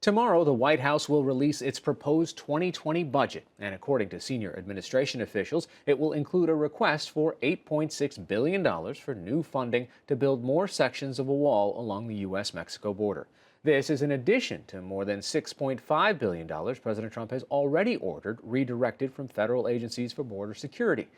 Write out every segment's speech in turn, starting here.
Tomorrow, the White House will release its proposed 2020 budget, and according to senior administration officials, it will include a request for $8.6 billion for new funding to build more sections of a wall along the U.S. Mexico border. This is in addition to more than $6.5 billion President Trump has already ordered redirected from federal agencies for border security.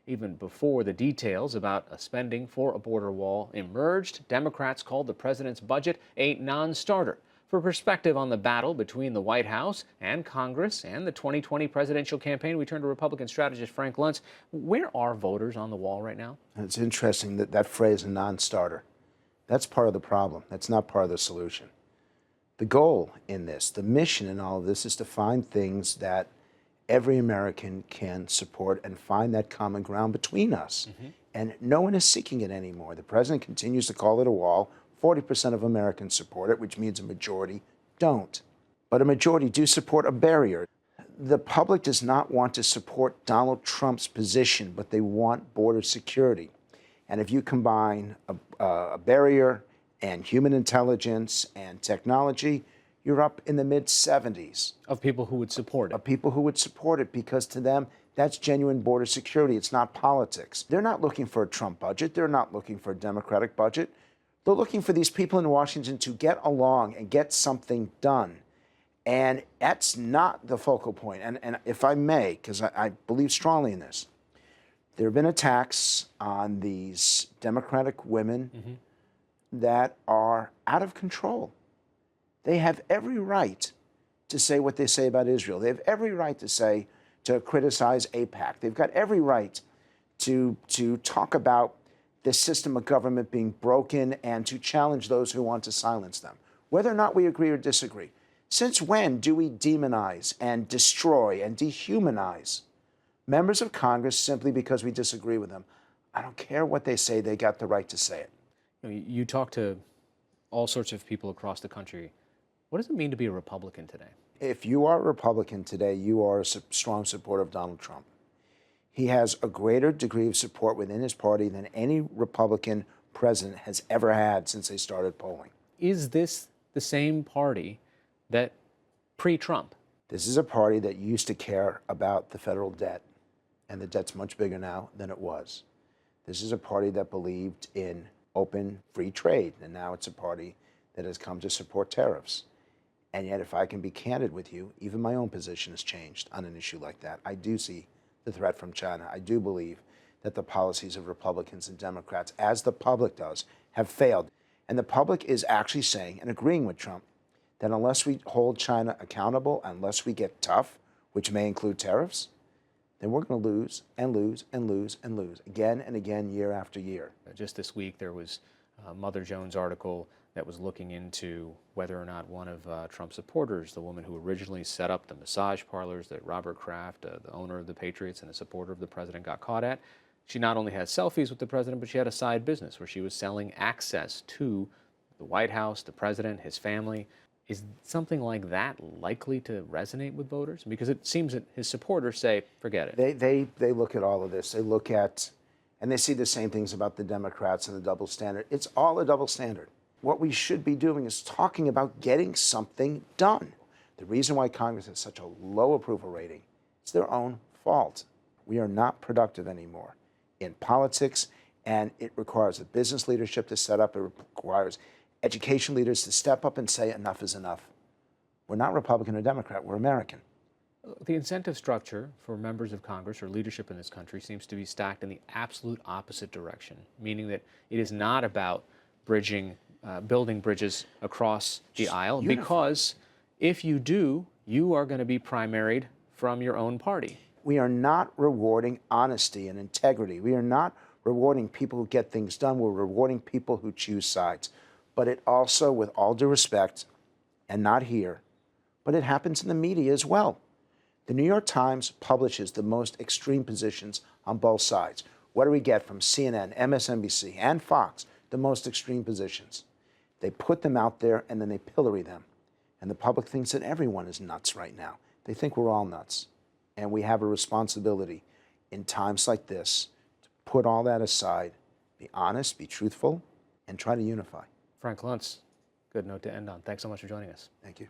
Even before the details about a spending for a border wall emerged, Democrats called the president's budget a non-starter. For perspective on the battle between the White House and Congress and the 2020 presidential campaign, we turn to Republican strategist Frank Luntz. Where are voters on the wall right now? It's interesting that that phrase, a non-starter, that's part of the problem. That's not part of the solution. The goal in this, the mission in all of this, is to find things that every American can support and find that common ground between us. And no one is seeking it anymore. The president continues to call it a wall. 40% of Americans support it, which means a majority don't. But a majority do support a barrier. The public does not want to support Donald Trump's position, but they want border security. And if you combine a barrier and human intelligence and technology, you're up in the mid-70s. Of people who would support it. Of people who would support it, because to them, that's genuine border security. It's not politics. They're not looking for a Trump budget. They're not looking for a Democratic budget. They're looking for these people in Washington to get along and get something done. And that's not the focal point. And if I may, because I believe strongly in this, there have been attacks on these Democratic women that are out of control. They have every right to say what they say about Israel. They have every right to criticize AIPAC. They've got every right to talk about the system of government being broken and to challenge those who want to silence them, whether or not we agree or disagree. Since when do we demonize and destroy and dehumanize members of Congress simply because we disagree with them? I don't care what they say, they got the right to say it. You talk to all sorts of people across the country. What does it mean to be a Republican today? If you are a Republican today, you are a strong supporter of Donald Trump. He has a greater degree of support within his party than any Republican president has ever had since they started polling. Is this the same party that pre-Trump? This is a party that used to care about the federal debt, and the debt's much bigger now than it was. This is a party that believed in open, free trade, and now it's a party that has come to support tariffs. And yet, if I can be candid with you, even my own position has changed on an issue like that. I do see the threat from China. I do believe that the policies of Republicans and Democrats, as the public does, have failed. And the public is actually saying and agreeing with Trump that unless we hold China accountable, unless we get tough, which may include tariffs, then we're going to lose and lose and lose and lose again and again, year after year. Just this week, there was a Mother Jones article that was looking into whether or not one of Trump's supporters, the woman who originally set up the massage parlors that Robert Kraft, the owner of the Patriots and a supporter of the president, got caught at, she not only had selfies with the president, but she had a side business where she was selling access to the White House, the president, his family. Is something like that likely to resonate with voters? Because it seems that his supporters say, forget it. They look at all of this. They look at, and they see the same things about the Democrats and the double standard. It's all a double standard. What we should be doing is talking about getting something done. The reason why Congress has such a low approval rating is their own fault. We are not productive anymore in politics, and it requires the business leadership to set up. It requires education leaders to step up and say enough is enough. We're not Republican or Democrat, we're American. The incentive structure for members of Congress or leadership in this country seems to be stacked in the absolute opposite direction, meaning that it is not about building bridges across the aisle, because if you do, you are going to be primaried from your own party. We are not rewarding honesty and integrity. We are not rewarding people who get things done. We're rewarding people who choose sides. But it also, with all due respect, and not here, but it happens in the media as well. The New York Times publishes the most extreme positions on both sides. What do we get from CNN, MSNBC, and Fox? The most extreme positions. They put them out there and then they pillory them. And the public thinks that everyone is nuts right now. They think we're all nuts. And we have a responsibility in times like this to put all that aside, be honest, be truthful, and try to unify. Frank Luntz, good note to end on. Thanks so much for joining us. Thank you.